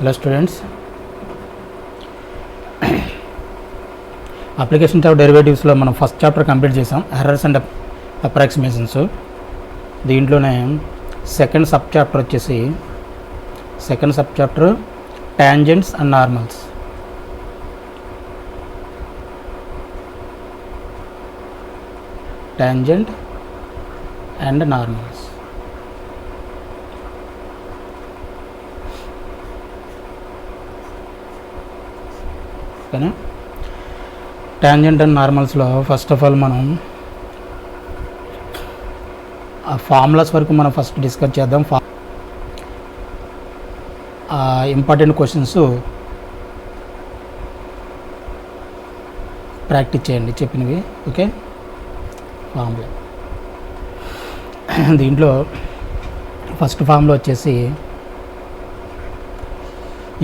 Hello students, application of derivatives లో మనం first chapter complete చేసాం, ఎర్రర్స్ అండ్ అప్రాక్సిమేషన్స్. దీంట్లోనే second sub chapter tangents and normals. Tangent and normals. ఓకేనా? Tangent and నార్మల్స్లో first of all మనం ఆ formulas వరకు మనం ఫస్ట్ డిస్కస్ చేద్దాం. ఇంపార్టెంట్ క్వశ్చన్స్ ప్రాక్టీస్ చేయండి చెప్పినవి. ఓకే, ఫార్ములా దీంట్లో ఫస్ట్ ఫార్ములా వచ్చేసి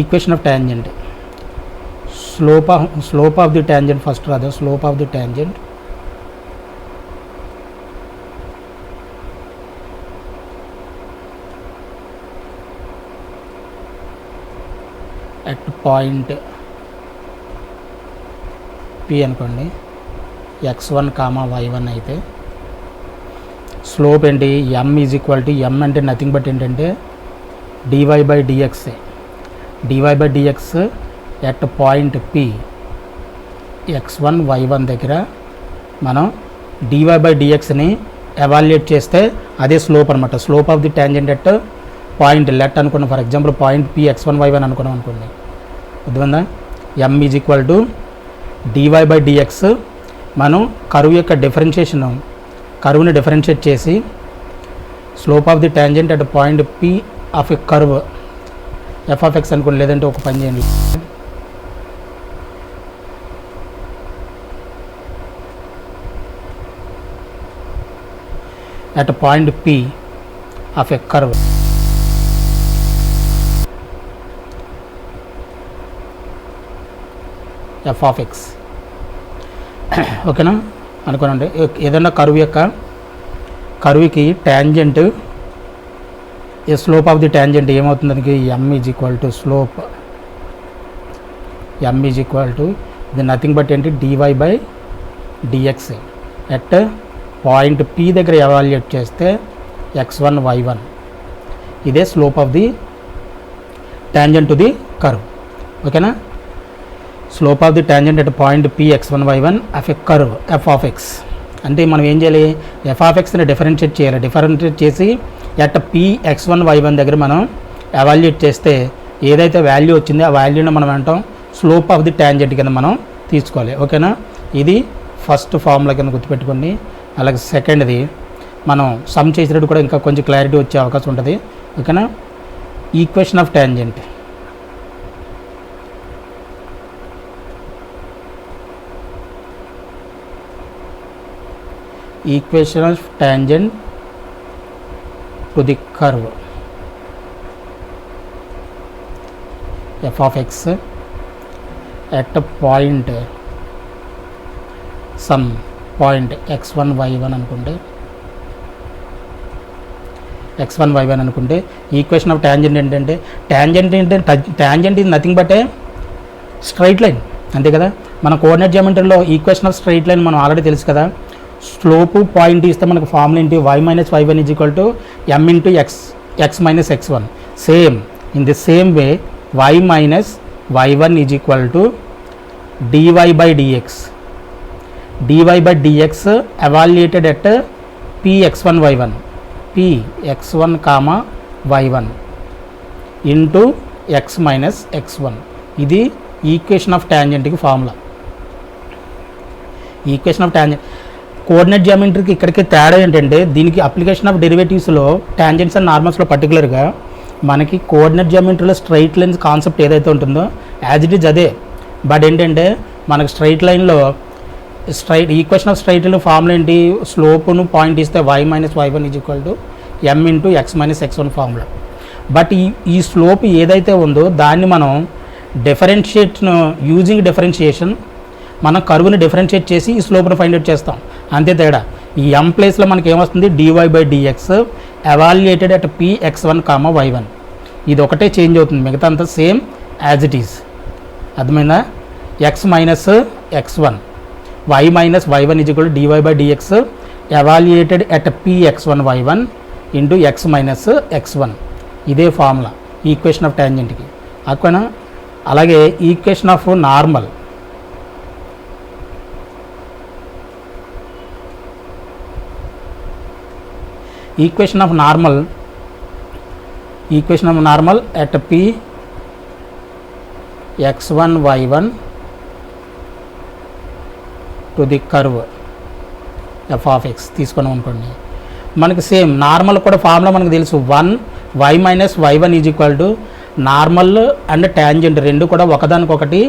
equation of tangent. slope of the tangent first, rather slope of the tangent at point P అనుకోండి, x1, y1 అయితే స్లోప్ ఏంటి? m is equal to m అంటే nothing but ఏంటంటే dy/dx. dy/dx at point P x1 y1 దగ్గర మనం dy/dxని evaluate చేస్తే అదే slope అనమాట. Slope of the tangent at point let అనుకున్నాం. For example point P x1 y1 అనుకున్నాం అనుకోండి, అర్థమైందా? m is equal to dy/dx. మనం కర్వ్ యొక్క కర్వ్ని డిఫరెన్షియేట్ చేసి slope of the tangent at point P of a curve f of x అనుకోండి. లేదంటే ఒక పని చేయండి, at a point P of a curve f of x. ఓకేనా అనుకోనండి. ఏదైనా కర్వ్కి tangent slope of the tangent ఏమవుతుంది? దానికి m is equal to slope, m is equal to ఇది నథింగ్ బట్ ఏంటి dy/dx ఎట్ పాయింట్ P దగ్గర ఎవాల్యుయేట్ చేస్తే x1 y1. ఇదే slope of the tangent to the curve. ఓకేనా? Slope of the tangent at point P x1 y1 of a curve f of x. అంటే మనం ఏం చేయాలి? f of xని differentiate చేయాలి. డిఫరెన్షియేట్ చేసి ఎట్ P x1 y1 దగ్గర మనం ఎవాల్యుయేట్ చేస్తే ఏదైతే వాల్యూ వచ్చిందో ఆ వాల్యూని మనం అంటాం స్లోప్ ఆఫ్ ది టాంజెంట్ కింద మనం తీసుకోవాలి. ఓకేనా? ఇది ఫస్ట్ ఫార్ములా కింద గుర్తుపెట్టుకోండి. అలాగే సెకండ్ది మనం సమ్ చేసినట్టు కూడా ఇంకా కొంచెం క్లారిటీ వచ్చే అవకాశం ఉంటుంది. ఓకేనా? Equation of tangent. Equation of tangent to the curve f of x at point some point x1 y1 అనుకుంటే ఈక్వేషన్ ఆఫ్ టాంజెంట్ ఏంటంటే tangent is nothing but a straight line, అంతే కదా? మన కోఆర్డినేట్ జియోమెట్రీలో ఈక్వేషన్ ఆఫ్ స్ట్రైట్ లైన్ మనం already తెలుసు కదా. Slope point ఇస్తే మనకు ఫార్ములా ఏంటి? y-y1 is equal to m into x minus x1. Same in the same way y-y1 is equal to dy/dx. dy/dx evaluated at P x1 y1 y1 into x minus x1. ఇది equation of టాంజెంట్కి formula. Equation of tangent coordinate జియోమెట్రీకి ఇక్కడికి తేడా ఏంటంటే దీనికి application of డెరివేటివ్స్లో tangents and నార్మల్స్లో పర్టికులర్గా మనకి కోఆర్డినేట్ జియోమెట్రీలో స్ట్రైట్ లైన్స్ కాన్సెప్ట్ ఏదైతే ఉంటుందో యాజ్ ఇట్ ఈజ్ అదే. బట్ ఏంటంటే మనకు స్ట్రైట్ లైన్లో equation of straight line formula ఏంటి? స్లోప్ను పాయింట్ ఇస్తే y-y1 is equal to m into x minus x1 formula. But ఈ స్లోప్ ఏదైతే ఉందో దాన్ని మనం యూజింగ్ డిఫరెన్షియేషన్ మనం కర్వ్ని డిఫరెన్షియేట్ చేసి ఈ స్లోప్ను ఫైండ్ అవుట్ చేస్తాం, అంతే తేడా. ఈ m ప్లేస్లో మనకి ఏమొస్తుంది? dy/dx evaluated at P x1, y1. ఇది ఒకటే చేంజ్ అవుతుంది, మిగతా అంతా సేమ్ యాజ్ ఇట్ ఈస్. అర్థమైందా? X minus x1 y minus y1 is equal to dy by dx evaluated at px1 y1 into x minus x1. ఇదే formula equation of ట్యాంజెంట్కి. ఓకేనా? అలాగే equation of normal, equation of normal at p x1 y1 to the curve f of x తీసుకున్నాం అనుకోండి, మనకి same normal కూడా formula మనకు తెలుసు. 1 y minus y1 is equal to normal and tangent రెండు కూడా ఒకదానికొకటి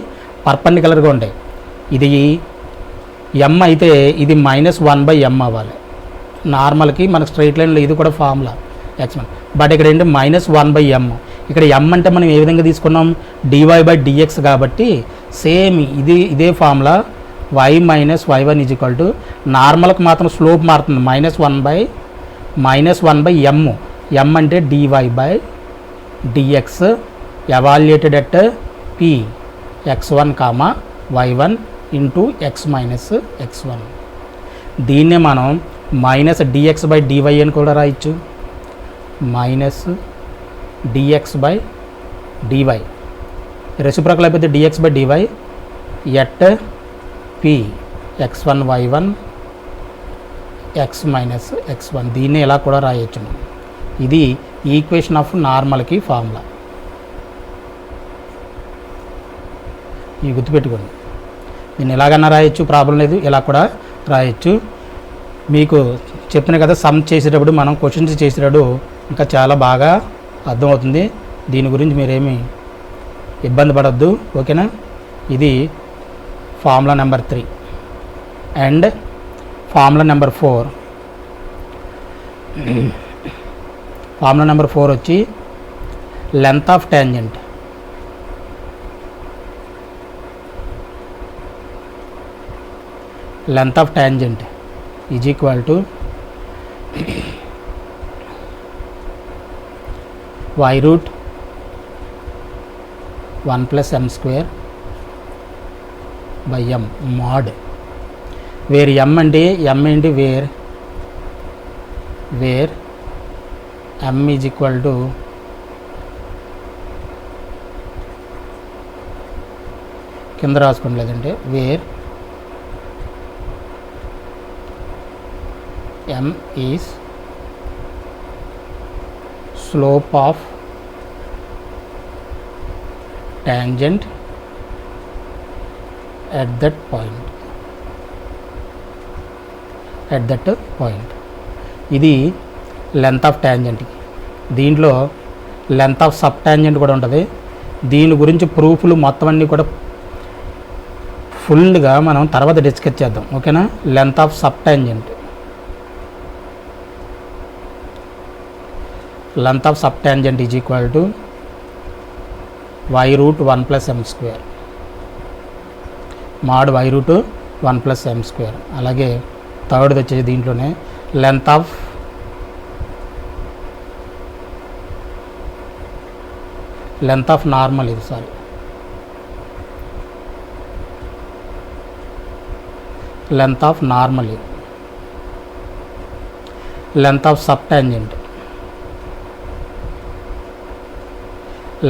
పర్పెండిక్యులర్గా ఉంటాయి. ఇది m అయితే ఇది -1/m అవ్వాలి నార్మల్కి, మనకు స్ట్రైట్ లైన్లో ఇది కూడా ఫార్ములా x1. బట్ ఇక్కడ ఏంటి -1/m. ఇక్కడ m అంటే మనం ఏ విధంగా తీసుకున్నాం, dy బై dx కాబట్టి సేమ్ ఇదే formula y minus y1 is equal to నార్మల్కి మాత్రం స్లోప్ మారుతుంది -1/m. m అంటే dy by dx evaluated at p x1 y1 into x minus x1. దీన్నే మనం మైనస్ dx బై dy అని కూడా రాయొచ్చు. Minus dx by dy reciprocal అయిపోతే dx by dy at p x1 y1 x minus x1. దీన్ని ఇలా కూడా రాయొచ్చు మనం. ఇది ఈక్వేషన్ ఆఫ్ నార్మల్కి ఫార్ములా. ఇవి గుర్తుపెట్టుకోండి. దీన్ని ఎలాగన్నా రాయొచ్చు, ప్రాబ్లం లేదు, ఇలా కూడా రాయొచ్చు. మీకు చెప్పిన కదా, సమ్ చేసేటప్పుడు మనం క్వశ్చన్స్ చేసేటప్పుడు ఇంకా చాలా బాగా అర్థమవుతుంది. దీని గురించి మీరేమీ ఇబ్బంది పడద్దు. ఓకేనా? ఇది formula number 3 and formula number 4. Formula number 4 వచ్చి length of tangent. Length of tangent is equal to y root 1 plus m square by m mod where m అంటే m no, where m is equal to కింద రాసుకోండి, లేదంటే where m is slope of tangent at that point. ఇది length of ట్యాంజెంట్కి. దీంట్లో length of sub tangent కూడా ఉంటుంది. దీని గురించి ప్రూఫ్లు మొత్తం అన్నీ కూడా ఫుల్గా మనం తర్వాత డిస్కస్ చేద్దాం. ఓకేనా? Length of sub tangent, length of sub tangent is equal to y root 1 plus m square mod y root 1 plus m square. అలాగే థర్డ్ది వచ్చేసి దీంట్లోనే లెంత్ ఆఫ్ నార్మల్, ఇది sorry length of normal, length of sub tangent,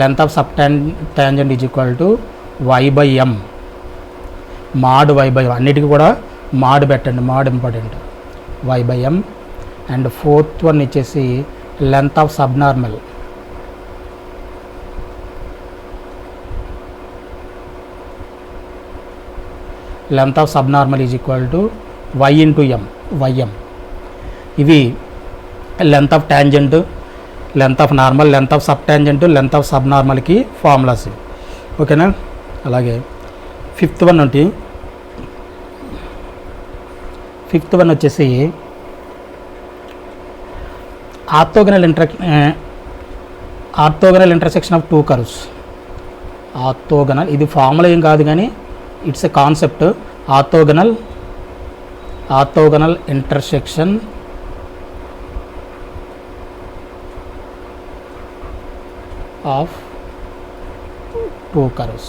length of sub tangent is equal to y by m mod y by m. అన్నిటికీ కూడా mod పెట్టండి, mod important. y by m. And fourth one వచ్చేసి length of sub normal, length of sub normal is equal to y into m, ym. ఇవి length of tangent, length of normal, length of sub tangent, length of sub నార్మల్కి formulas. ఓకేనా? అలాగే fifth one వచ్చేసి orthogonal intersection of two curves. Orthogonal, ఇది formula ఏం కాదు కానీ it's a concept. Orthogonal intersection of two curves.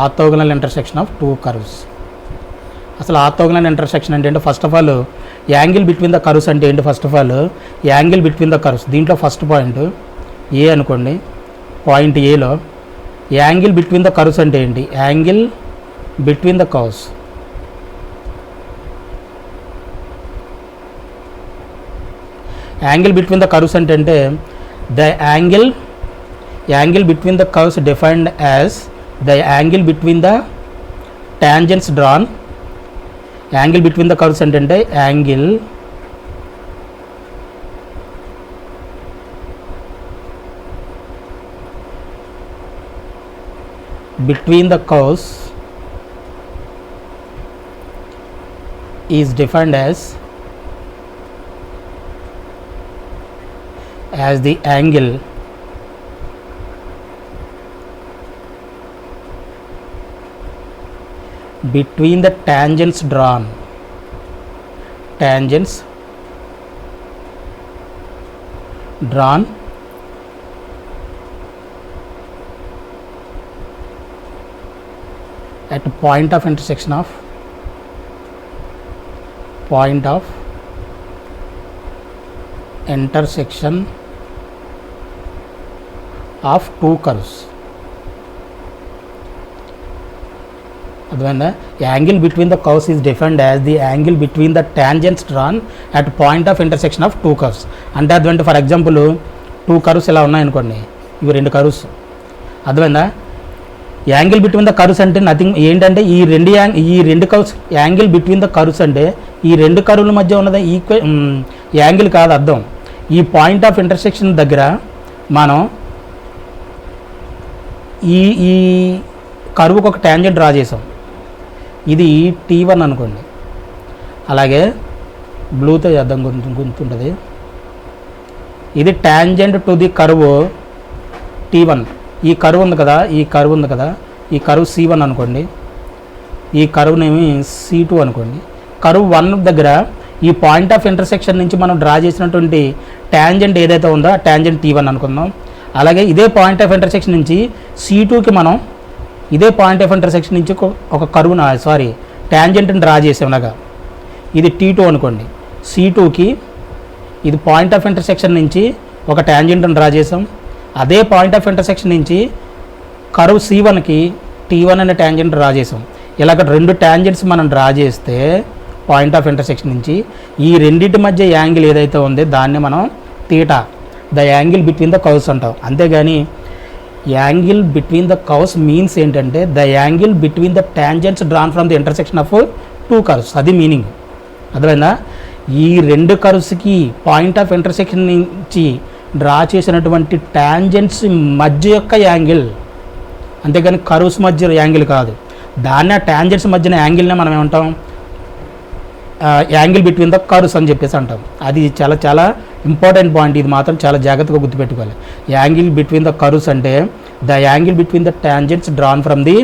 Orthogonal intersection of two curves. అసలు ఆర్థోగనల్ ఇంటర్సెక్షన్ అంటే ఏంటి? First of all angle between the curves అంటే ఏంటి? First of all angle between the curves, దీంట్లో ఫస్ట్ పాయింట్ ఏ అనుకోండి. పాయింట్ ఏలో యాంగిల్ బిట్వీన్ ద కర్వ్స్ అంటే ఏంటి? Angle between the curves angle between the curves అంటే the angle between the curves defined as the angle between the tangents drawn. Angle between the curves అంటే angle between the curves is defined as the angle between the tangents drawn at a point of intersection of two curves. అర్థమైందా? Angle between the curves is defined as the angle between the tangents drawn at point of intersection of two curves. అంటే అటువంటి for example two curves ఇలా ఉన్నాయనుకోండి, ఇవి రెండు curves. అర్థమైందా? Angle between the curves అంటే nothing ఏంటంటే ఈ రెండు curves angle between the curves అంటే ఈ రెండు కర్వ్ల మధ్య ఉన్నది యాంగిల్ కాదు అర్థం. ఈ పాయింట్ ఆఫ్ ఇంటర్సెక్షన్ దగ్గర మనం ఈ కర్వ్కి ఒక ట్యాంజెంట్ డ్రా చేసాం. ఇది T1 అనుకోండి. అలాగే బ్లూతో చేద్దాం, గుర్తుంటుంది. ఇది tangent to the curve T1. ఈ కర్వ్ ఉంది కదా, ఈ కర్వ్ C1 అనుకోండి. ఈ కర్వ్నేమి C2 అనుకోండి. కర్వ్ 1 దగ్గర ఈ పాయింట్ ఆఫ్ ఇంటర్సెక్షన్ నుంచి మనం డ్రా చేసినటువంటి ట్యాంజెంట్ ఏదైతే ఉందో ఆ ట్యాంజెంట్ T1 అనుకుందాం. అలాగే ఇదే పాయింట్ ఆఫ్ ఇంటర్సెక్షన్ నుంచి C2కి మనం ఇదే పాయింట్ ఆఫ్ ఇంటర్సెక్షన్ నుంచి ఒక కర్వ్ను ట్యాంజెంట్ని డ్రా చేసేలాగా ఇది T2 అనుకోండి. C2కి ఇది పాయింట్ ఆఫ్ ఇంటర్సెక్షన్ నుంచి ఒక ట్యాంజెంట్ని డ్రా చేసాం. అదే పాయింట్ ఆఫ్ ఇంటర్సెక్షన్ నుంచి కర్వ్ C1కి T1 అనే ట్యాంజెంట్ డ్రా చేసాం. ఇలాగ రెండు ట్యాంజెంట్స్ మనం డ్రా చేస్తే పాయింట్ ఆఫ్ ఇంటర్సెక్షన్ నుంచి ఈ రెండింటి మధ్య యాంగిల్ ఏదైతే ఉందో దాన్ని మనం theta, the angle between the curves అంటాం. అంతేగాని angle between the curves means ఏంటంటే the angle between the tangents drawn from the intersection of two curves. అది మీనింగ్. అర్థమైందా? ఈ రెండు కర్వ్స్కి పాయింట్ ఆఫ్ ఇంటర్సెక్షన్ నుంచి డ్రా చేసినటువంటి టాంజెంట్స్ మధ్య యొక్క యాంగిల్, అంతేగాని కర్వ్స్ మధ్య యాంగిల్ కాదు. దాన్ని ఆ టాంజెంట్స్ మధ్యన యాంగిల్నే మనం ఏమంటాం? యాంగిల్ బిట్వీన్ ద కర్వ్స్ అని చెప్పేసి అంటాం. అది చాలా చాలా ఇంపార్టెంట్ పాయింట్. ఇది మాత్రం చాలా జాగ్రత్తగా గుర్తుపెట్టుకోవాలి. యాంగిల్ బిట్వీన్ ద కర్వ్స్ అంటే the angle between the tangents drawn from the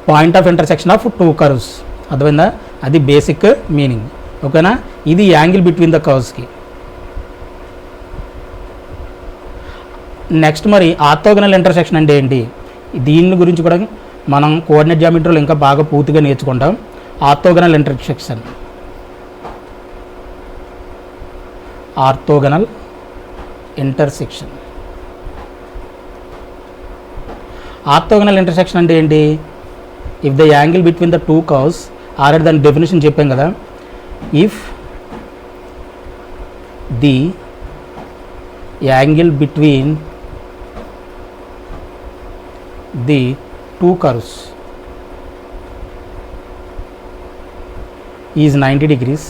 point of intersection of two curves. అర్థమైందా? అది బేసిక్ మీనింగ్. ఓకేనా? ఇది యాంగిల్ బిట్వీన్ ద కర్వ్స్కి. నెక్స్ట్ మరి ఆర్థోగనల్ ఇంటర్సెక్షన్ అంటే ఏంటి? దీని గురించి కూడా మనం కోఆర్డినేట్ జియోమెట్రీలో ఇంకా బాగా పూర్తిగా నేర్చుకుంటాం. Orthogonal intersection, orthogonal intersection. Orthogonal ఇంటర్సెక్షన్ అంటే ఏంటి? If the angle between the two curves, already దాని డెఫినేషన్ చెప్పాం కదా. If the angle between the two curves is 90 degrees,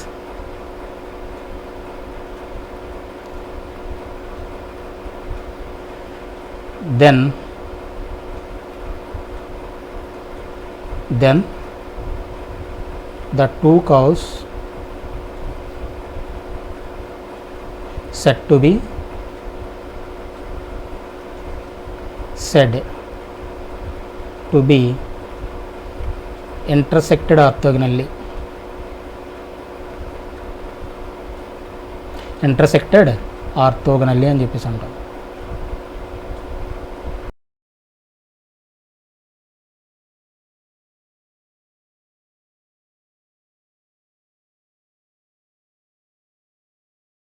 then the two curves said to be intersected orthogonally. Intersected orthogonally అని చెప్పేసి అంటాం.